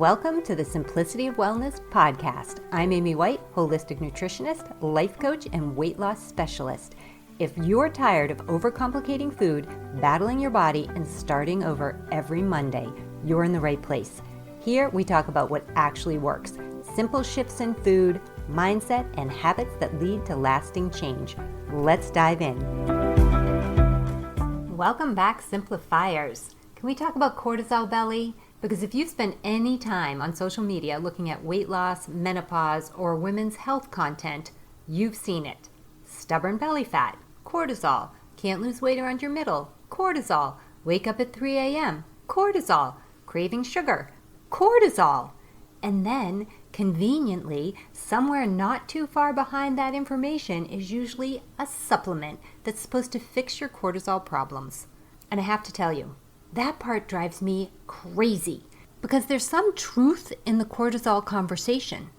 Welcome to the Simplicity of Wellness podcast. I'm Amy White, holistic nutritionist, life coach, and weight loss specialist. If you're tired of overcomplicating food, battling your body, and starting over every Monday, you're in the right place. Here we talk about what actually works, simple shifts in food, mindset, and habits that lead to lasting change. Let's dive in. Welcome back, Simplifiers. Can we talk about cortisol belly? Because if you spend any time on social media looking at weight loss, menopause, or women's health content, you've seen it. Stubborn belly fat, cortisol. Can't lose weight around your middle, cortisol. Wake up at 3 a.m., cortisol. Craving sugar, cortisol. And then, conveniently, somewhere not too far behind that information is usually a supplement that's supposed to fix your cortisol problems. And I have to tell you, that part drives me crazy because there's some truth in the cortisol conversation.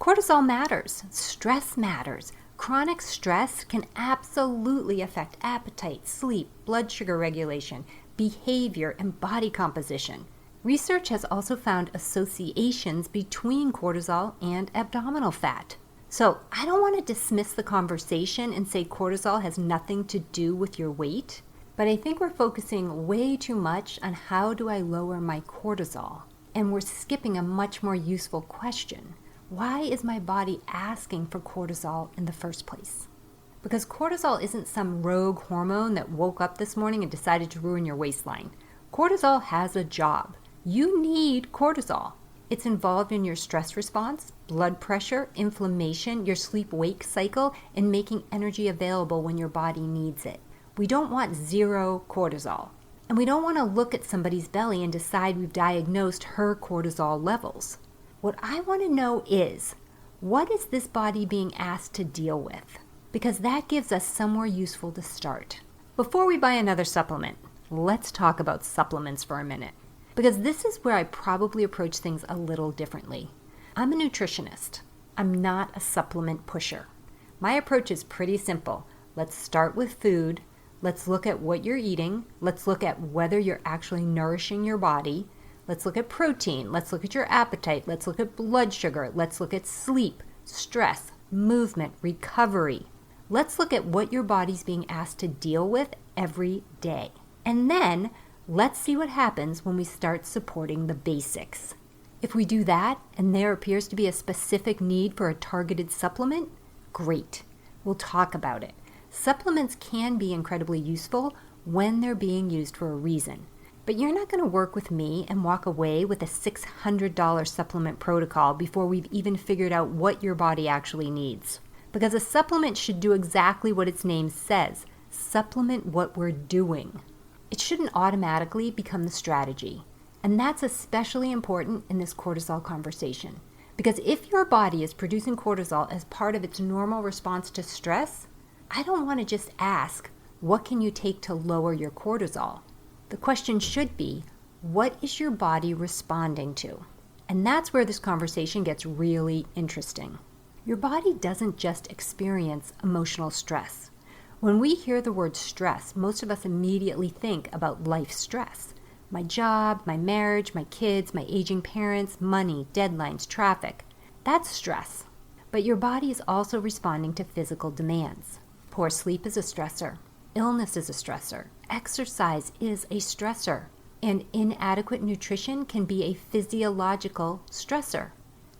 Cortisol matters. Stress matters. Chronic stress can absolutely affect appetite, sleep, blood sugar regulation, behavior, and body composition. Research has also found associations between cortisol and abdominal fat. So I don't want to dismiss the conversation and say cortisol has nothing to do with your weight. But I think we're focusing way too much on how do I lower my cortisol? And we're skipping a much more useful question. Why is my body asking for cortisol in the first place? Because cortisol isn't some rogue hormone that woke up this morning and decided to ruin your waistline. Cortisol has a job. You need cortisol. It's involved in your stress response, blood pressure, inflammation, your sleep-wake cycle, and making energy available when your body needs it. We don't want zero cortisol. And we don't want to look at somebody's belly and decide we've diagnosed her cortisol levels. What I want to know is, what is this body being asked to deal with? Because that gives us somewhere useful to start. Before we buy another supplement, let's talk about supplements for a minute. Because this is where I probably approach things a little differently. I'm a nutritionist. I'm not a supplement pusher. My approach is pretty simple. Let's start with food. Let's look at what you're eating. Let's look at whether you're actually nourishing your body. Let's look at protein. Let's look at your appetite. Let's look at blood sugar. Let's look at sleep, stress, movement, recovery. Let's look at what your body's being asked to deal with every day. And then let's see what happens when we start supporting the basics. If we do that and there appears to be a specific need for a targeted supplement, great. We'll talk about it. Supplements can be incredibly useful when they're being used for a reason. But you're not going to work with me and walk away with a $600 supplement protocol before we've even figured out what your body actually needs. Because a supplement should do exactly what its name says, supplement what we're doing. It shouldn't automatically become the strategy. And that's especially important in this cortisol conversation. Because if your body is producing cortisol as part of its normal response to stress, I don't want to just ask, what can you take to lower your cortisol? The question should be, what is your body responding to? And that's where this conversation gets really interesting. Your body doesn't just experience emotional stress. When we hear the word stress, most of us immediately think about life stress. My job, my marriage, my kids, my aging parents, money, deadlines, traffic. That's stress. But your body is also responding to physical demands. Poor sleep is a stressor. Illness is a stressor. Exercise is a stressor. And inadequate nutrition can be a physiological stressor.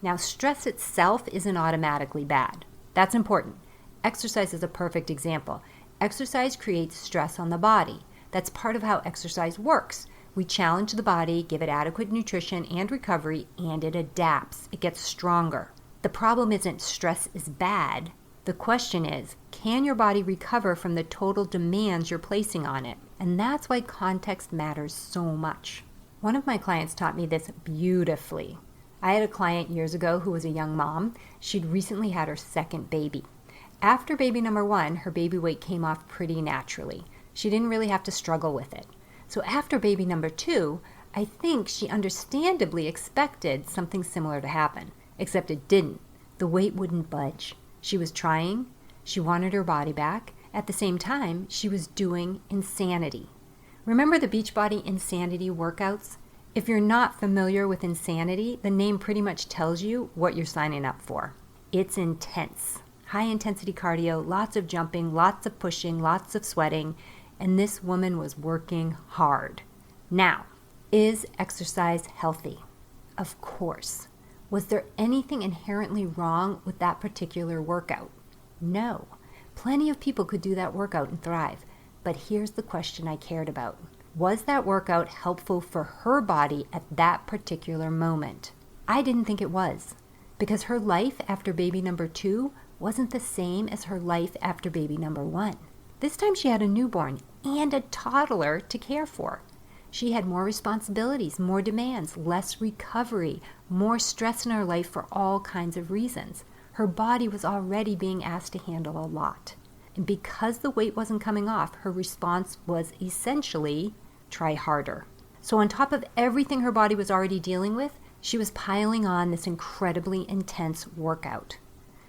Now, stress itself isn't automatically bad. That's important. Exercise is a perfect example. Exercise creates stress on the body. That's part of how exercise works. We challenge the body, give it adequate nutrition and recovery, and it adapts. It gets stronger. The problem isn't stress is bad. The question is, can your body recover from the total demands you're placing on it? And that's why context matters so much. One of my clients taught me this beautifully. I had a client years ago who was a young mom. She'd recently had her second baby. After baby number 1, her baby weight came off pretty naturally. She didn't really have to struggle with it. So after baby number 2, I think she understandably expected something similar to happen, except it didn't. The weight wouldn't budge. She was trying. She wanted her body back. At the same time, she was doing insanity. Remember the Beachbody insanity workouts? If you're not familiar with insanity, the name pretty much tells you what you're signing up for. It's intense. High intensity cardio, lots of jumping, lots of pushing, lots of sweating, and this woman was working hard. Now, is exercise healthy? Of course. Was there anything inherently wrong with that particular workout? No. Plenty of people could do that workout and thrive. But here's the question I cared about. Was that workout helpful for her body at that particular moment? I didn't think it was, because her life after baby number 2 wasn't the same as her life after baby number 1. This time she had a newborn and a toddler to care for. She had more responsibilities, more demands, less recovery, more stress in her life for all kinds of reasons. Her body was already being asked to handle a lot. And because the weight wasn't coming off, her response was essentially, try harder. So on top of everything her body was already dealing with, she was piling on this incredibly intense workout.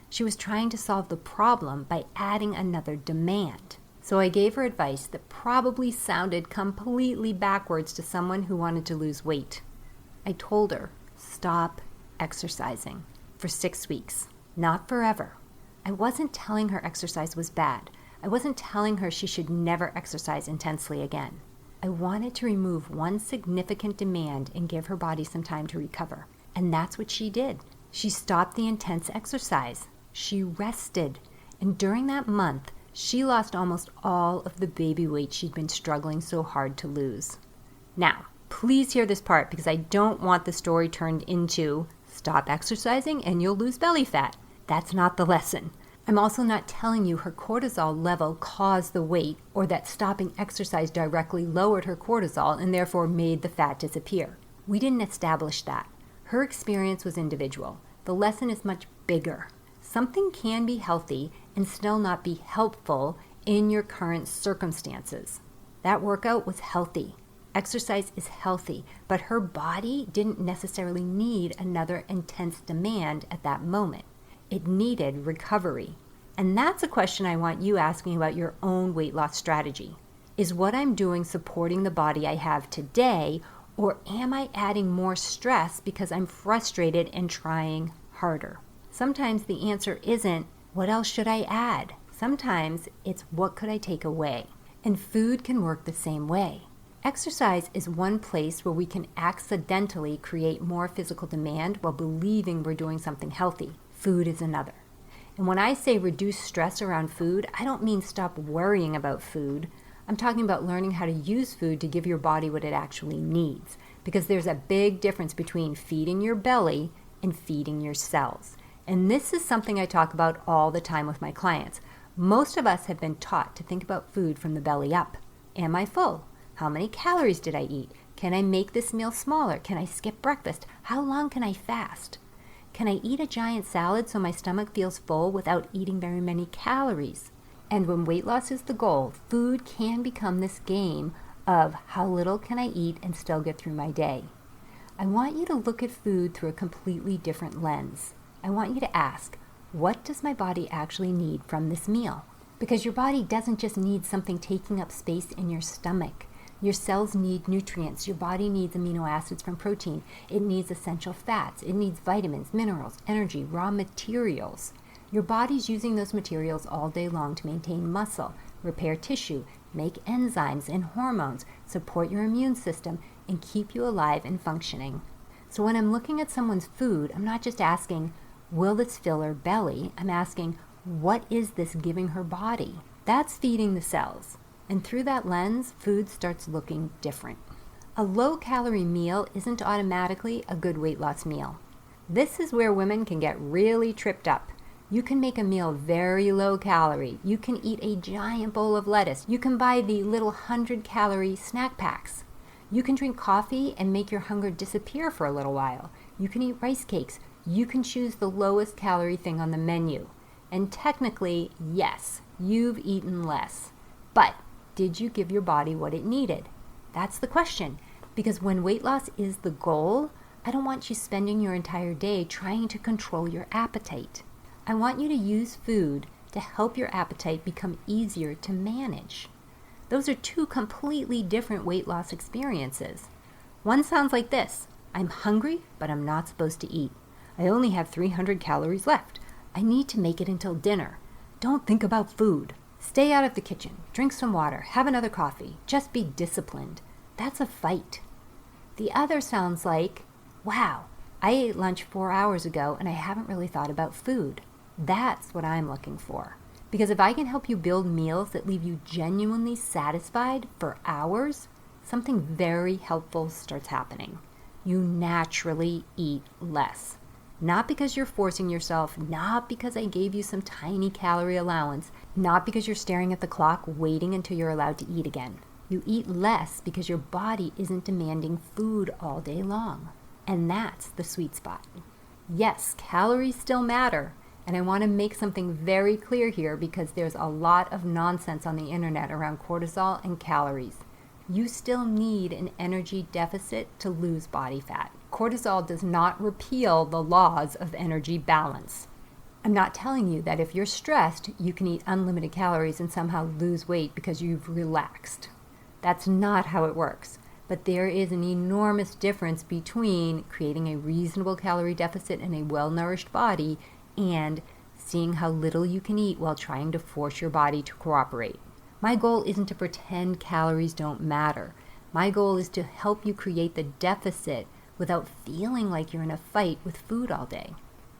She was trying to solve the problem by adding another demand. So I gave her advice that probably sounded completely backwards to someone who wanted to lose weight. I told her, stop exercising for 6 weeks, not forever. I wasn't telling her exercise was bad. I wasn't telling her she should never exercise intensely again. I wanted to remove one significant demand and give her body some time to recover. And that's what she did. She stopped the intense exercise. She rested. And during that month, she lost almost all of the baby weight she'd been struggling so hard to lose. Now, please hear this part because I don't want the story turned into stop exercising and you'll lose belly fat. That's not the lesson. I'm also not telling you her cortisol level caused the weight or that stopping exercise directly lowered her cortisol and therefore made the fat disappear. We didn't establish that. Her experience was individual. The lesson is much bigger. Something can be healthy and still not be helpful in your current circumstances. That workout was healthy. Exercise is healthy, but her body didn't necessarily need another intense demand at that moment. It needed recovery. And that's a question I want you asking about your own weight loss strategy. Is what I'm doing supporting the body I have today, or am I adding more stress because I'm frustrated and trying harder? Sometimes the answer isn't, what else should I add? Sometimes it's, what could I take away? And food can work the same way. Exercise is one place where we can accidentally create more physical demand while believing we're doing something healthy. Food is another. And when I say reduce stress around food, I don't mean stop worrying about food. I'm talking about learning how to use food to give your body what it actually needs. Because there's a big difference between feeding your belly and feeding your cells. And this is something I talk about all the time with my clients. Most of us have been taught to think about food from the belly up. Am I full? How many calories did I eat? Can I make this meal smaller? Can I skip breakfast? How long can I fast? Can I eat a giant salad so my stomach feels full without eating very many calories? And when weight loss is the goal, food can become this game of how little can I eat and still get through my day. I want you to look at food through a completely different lens. I want you to ask, what does my body actually need from this meal? Because your body doesn't just need something taking up space in your stomach. Your cells need nutrients. Your body needs amino acids from protein. It needs essential fats. It needs vitamins, minerals, energy, raw materials. Your body's using those materials all day long to maintain muscle, repair tissue, make enzymes and hormones, support your immune system, and keep you alive and functioning. So when I'm looking at someone's food, I'm not just asking, will this fill her belly? I'm asking, what is this giving her body? That's feeding the cells. And through that lens, food starts looking different. A low-calorie meal isn't automatically a good weight loss meal. This is where women can get really tripped up. You can make a meal very low calorie. You can eat a giant bowl of lettuce. You can buy the little 100-calorie snack packs. You can drink coffee and make your hunger disappear for a little while. You can eat rice cakes. You can choose the lowest calorie thing on the menu. And technically, yes, you've eaten less. But did you give your body what it needed? That's the question. Because when weight loss is the goal, I don't want you spending your entire day trying to control your appetite. I want you to use food to help your appetite become easier to manage. Those are two completely different weight loss experiences. One sounds like this: I'm hungry, but I'm not supposed to eat. I only have 300 calories left. I need to make it until dinner. Don't think about food. Stay out of the kitchen. Drink some water. Have another coffee. Just be disciplined. That's a fight. The other sounds like, wow, I ate lunch 4 hours ago and I haven't really thought about food. That's what I'm looking for. Because if I can help you build meals that leave you genuinely satisfied for hours, something very helpful starts happening. You naturally eat less. Not because you're forcing yourself, not because I gave you some tiny calorie allowance, not because you're staring at the clock waiting until you're allowed to eat again. You eat less because your body isn't demanding food all day long. And that's the sweet spot. Yes, calories still matter. And I want to make something very clear here because there's a lot of nonsense on the internet around cortisol and calories. You still need an energy deficit to lose body fat. Cortisol does not repeal the laws of energy balance. I'm not telling you that if you're stressed, you can eat unlimited calories and somehow lose weight because you've relaxed. That's not how it works. But there is an enormous difference between creating a reasonable calorie deficit in a well-nourished body and seeing how little you can eat while trying to force your body to cooperate. My goal isn't to pretend calories don't matter. My goal is to help you create the deficit without feeling like you're in a fight with food all day.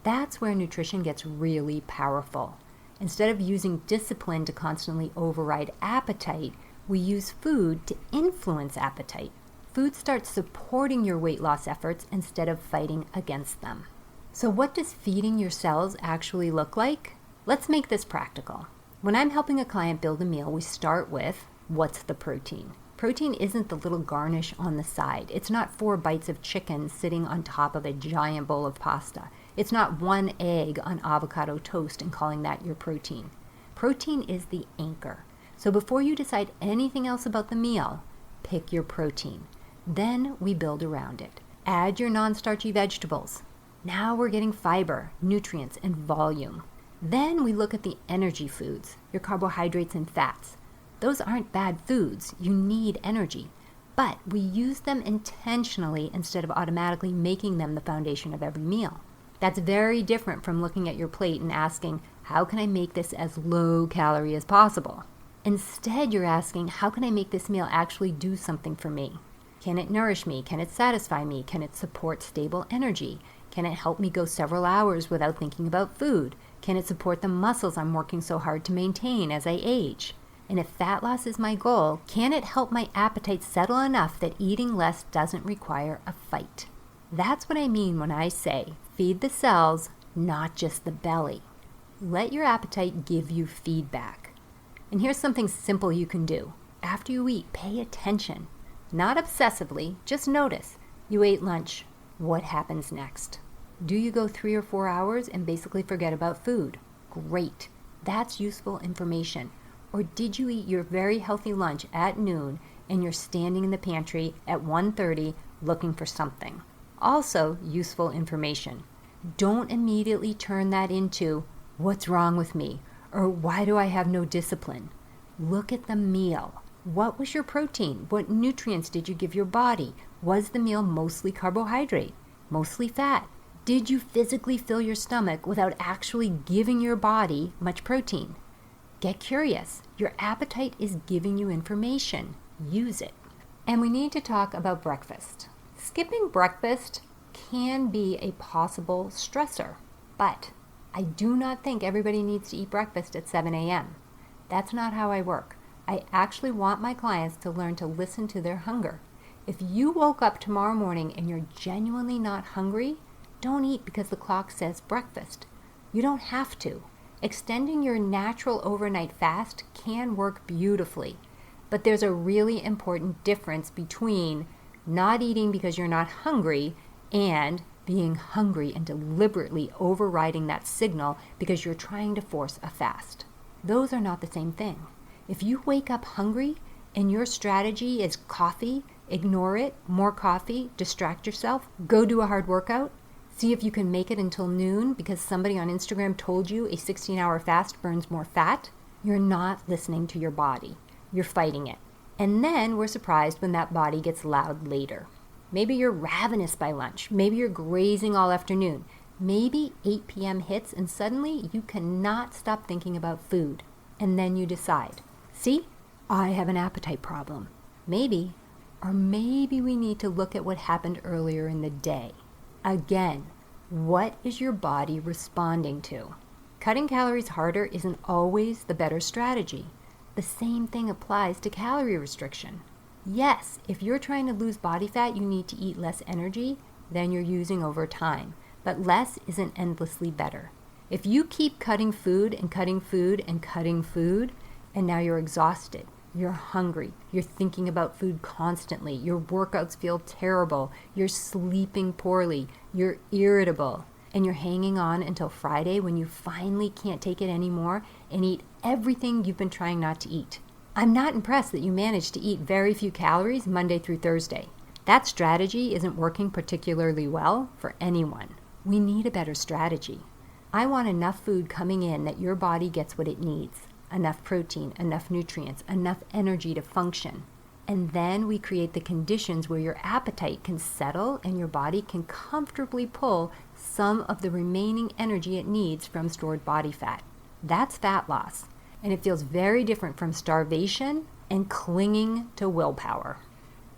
That's where nutrition gets really powerful. Instead of using discipline to constantly override appetite, we use food to influence appetite. Food starts supporting your weight loss efforts instead of fighting against them. So what does feeding your cells actually look like? Let's make this practical. When I'm helping a client build a meal, we start with, what's the protein? Protein isn't the little garnish on the side. It's not 4 bites of chicken sitting on top of a giant bowl of pasta. It's not 1 egg on avocado toast and calling that your protein. Protein is the anchor. So before you decide anything else about the meal, pick your protein. Then we build around it. Add your non-starchy vegetables. Now we're getting fiber, nutrients, and volume. Then we look at the energy foods, your carbohydrates and fats. Those aren't bad foods. You need energy. But we use them intentionally instead of automatically making them the foundation of every meal. That's very different from looking at your plate and asking, how can I make this as low calorie as possible? Instead, you're asking, how can I make this meal actually do something for me? Can it nourish me? Can it satisfy me? Can it support stable energy? Can it help me go several hours without thinking about food? Can it support the muscles I'm working so hard to maintain as I age? And if fat loss is my goal, can it help my appetite settle enough that eating less doesn't require a fight? That's what I mean when I say, feed the cells, not just the belly. Let your appetite give you feedback. And here's something simple you can do. After you eat, pay attention. Not obsessively, just notice. You ate lunch. What happens next? Do you go 3 or 4 hours and basically forget about food? Great. That's useful information. Or did you eat your very healthy lunch at noon and you're standing in the pantry at 1:30 looking for something? Also useful information. Don't immediately turn that into, what's wrong with me? Or why do I have no discipline? Look at the meal. What was your protein? What nutrients did you give your body? Was the meal mostly carbohydrate? Mostly fat? Did you physically fill your stomach without actually giving your body much protein? Get curious. Your appetite is giving you information. Use it. And we need to talk about breakfast. Skipping breakfast can be a possible stressor, but I do not think everybody needs to eat breakfast at 7 a.m. That's not how I work. I actually want my clients to learn to listen to their hunger. If you woke up tomorrow morning and you're genuinely not hungry, don't eat because the clock says breakfast. You don't have to. Extending your natural overnight fast can work beautifully, but there's a really important difference between not eating because you're not hungry and being hungry and deliberately overriding that signal because you're trying to force a fast. Those are not the same thing. If you wake up hungry and your strategy is coffee, ignore it, more coffee, distract yourself, go do a hard workout, see if you can make it until noon because somebody on Instagram told you a 16-hour fast burns more fat, you're not listening to your body. You're fighting it. And then we're surprised when that body gets loud later. Maybe you're ravenous by lunch. Maybe you're grazing all afternoon. Maybe 8 p.m. hits and suddenly you cannot stop thinking about food. And then you decide, see, I have an appetite problem. Maybe, or maybe we need to look at what happened earlier in the day. Again, what is your body responding to? Cutting calories harder isn't always the better strategy. The same thing applies to calorie restriction. Yes, if you're trying to lose body fat, you need to eat less energy than you're using over time. But less isn't endlessly better. If you keep cutting food and cutting food and cutting food, and now you're exhausted, you're hungry, you're thinking about food constantly, your workouts feel terrible, you're sleeping poorly, you're irritable, and you're hanging on until Friday when you finally can't take it anymore and eat everything you've been trying not to eat. I'm not impressed that you managed to eat very few calories Monday through Thursday. That strategy isn't working particularly well for anyone. We need a better strategy. I want enough food coming in that your body gets what it needs. Enough protein, enough nutrients, enough energy to function. And then we create the conditions where your appetite can settle and your body can comfortably pull some of the remaining energy it needs from stored body fat. That's fat loss. And it feels very different from starvation and clinging to willpower.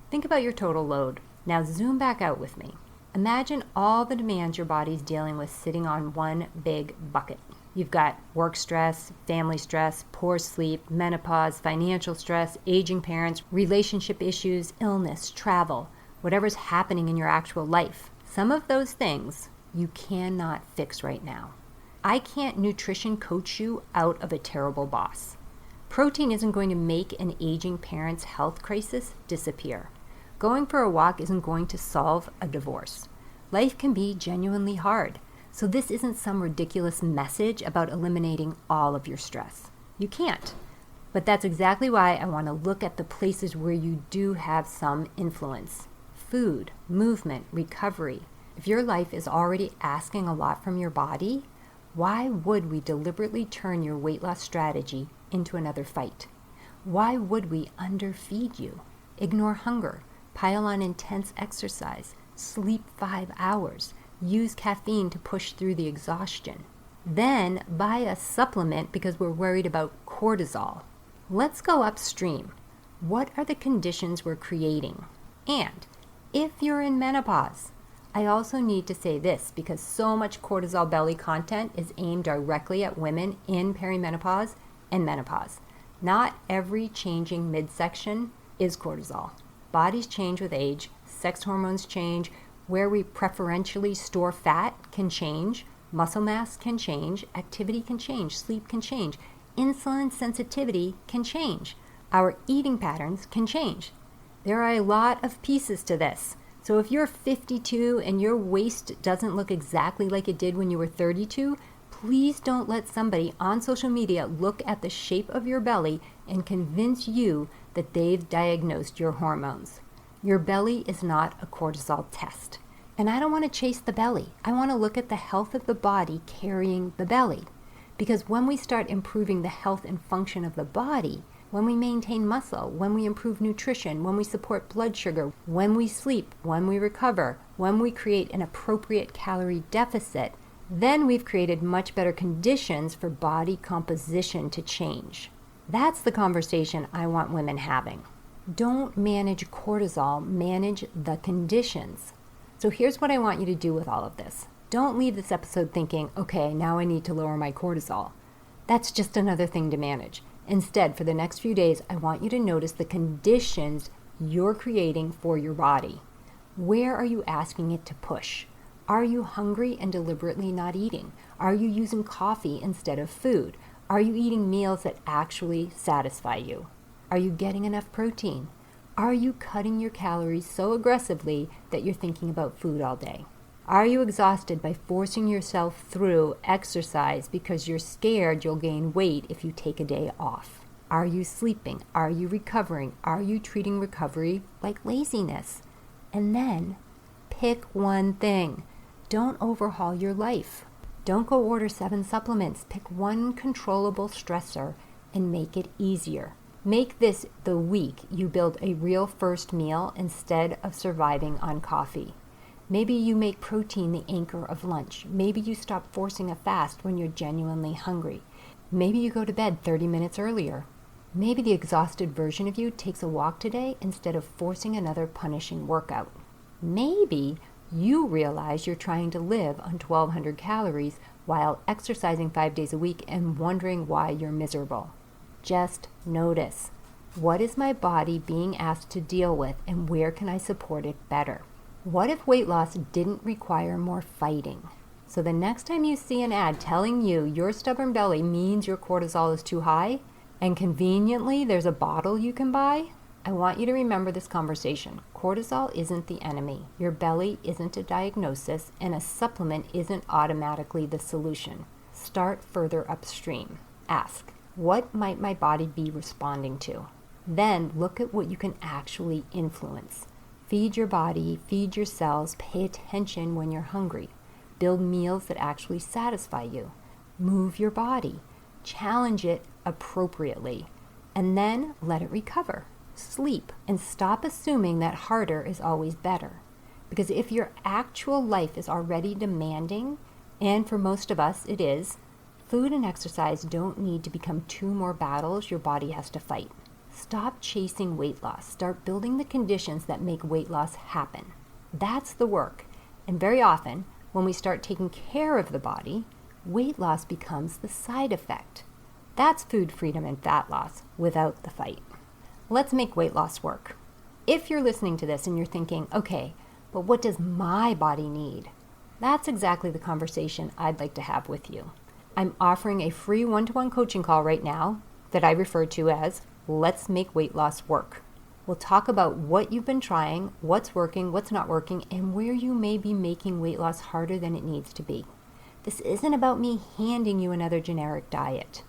Think about your total load. Now zoom back out with me. Imagine all the demands your body's dealing with sitting on one big bucket. You've got work stress, family stress, poor sleep, menopause, financial stress, aging parents, relationship issues, illness, travel, whatever's happening in your actual life. Some of those things you cannot fix right now. I can't nutrition coach you out of a terrible boss. Protein isn't going to make an aging parent's health crisis disappear. Going for a walk isn't going to solve a divorce. Life can be genuinely hard. So this isn't some ridiculous message about eliminating all of your stress. You can't. But that's exactly why I want to look at the places where you do have some influence. Food, movement, recovery. If your life is already asking a lot from your body, why would we deliberately turn your weight loss strategy into another fight? Why would we underfeed you, ignore hunger, pile on intense exercise, sleep 5 hours, use caffeine to push through the exhaustion, then buy a supplement because we're worried about cortisol? Let's go upstream. What are the conditions we're creating? And if you're in menopause, I also need to say this because so much cortisol belly content is aimed directly at women in perimenopause and menopause. Not every changing midsection is cortisol. Bodies change with age, sex hormones change, where we preferentially store fat can change, muscle mass can change, activity can change, sleep can change, insulin sensitivity can change, our eating patterns can change. There are a lot of pieces to this. So if you're 52 and your waist doesn't look exactly like it did when you were 32, please don't let somebody on social media look at the shape of your belly and convince you that they've diagnosed your hormones. Your belly is not a cortisol test. And I don't want to chase the belly. I want to look at the health of the body carrying the belly. Because when we start improving the health and function of the body, when we maintain muscle, when we improve nutrition, when we support blood sugar, when we sleep, when we recover, when we create an appropriate calorie deficit, then we've created much better conditions for body composition to change. That's the conversation I want women having. Don't manage cortisol, manage the conditions. So here's what I want you to do with all of this. Don't leave this episode thinking, okay, now I need to lower my cortisol. That's just another thing to manage. Instead, for the next few days, I want you to notice the conditions you're creating for your body. Where are you asking it to push? Are you hungry and deliberately not eating? Are you using coffee instead of food? Are you eating meals that actually satisfy you? Are you getting enough protein? Are you cutting your calories so aggressively that you're thinking about food all day? Are you exhausted by forcing yourself through exercise because you're scared you'll gain weight if you take a day off? Are you sleeping? Are you recovering? Are you treating recovery like laziness? And then pick one thing. Don't overhaul your life. Don't go order 7 supplements. Pick one controllable stressor and make it easier. Make this the week you build a real first meal instead of surviving on coffee. Maybe you make protein the anchor of lunch. Maybe you stop forcing a fast when you're genuinely hungry. Maybe you go to bed 30 minutes earlier. Maybe the exhausted version of you takes a walk today instead of forcing another punishing workout. Maybe you realize you're trying to live on 1,200 calories while exercising 5 days a week and wondering why you're miserable. Just notice, what is my body being asked to deal with and where can I support it better? What if weight loss didn't require more fighting? So the next time you see an ad telling you your stubborn belly means your cortisol is too high, and conveniently there's a bottle you can buy, I want you to remember this conversation. Cortisol isn't the enemy. Your belly isn't a diagnosis, and a supplement isn't automatically the solution. Start further upstream. Ask, what might my body be responding to? Then look at what you can actually influence. Feed your body, feed your cells, pay attention when you're hungry. Build meals that actually satisfy you. Move your body. Challenge it appropriately. And then let it recover. Sleep. And stop assuming that harder is always better. Because if your actual life is already demanding, and for most of us it is, food and exercise don't need to become 2 more battles your body has to fight. Stop chasing weight loss. Start building the conditions that make weight loss happen. That's the work. And very often, when we start taking care of the body, weight loss becomes the side effect. That's food freedom and fat loss without the fight. Let's make weight loss work. If you're listening to this and you're thinking, okay, but what does my body need? That's exactly the conversation I'd like to have with you. I'm offering a free one-to-one coaching call right now that I refer to as Let's Make Weight Loss Work. We'll talk about what you've been trying, what's working, what's not working, and where you may be making weight loss harder than it needs to be. This isn't about me handing you another generic diet.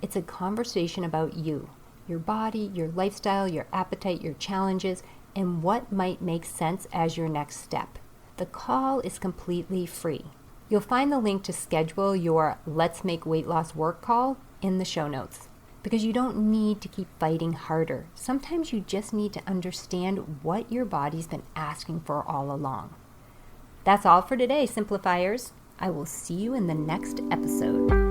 It's a conversation about you, your body, your lifestyle, your appetite, your challenges, and what might make sense as your next step. The call is completely free. You'll find the link to schedule your Let's Make Weight Loss Work call in the show notes. Because you don't need to keep fighting harder. Sometimes you just need to understand what your body's been asking for all along. That's all for today, Simplifiers. I will see you in the next episode.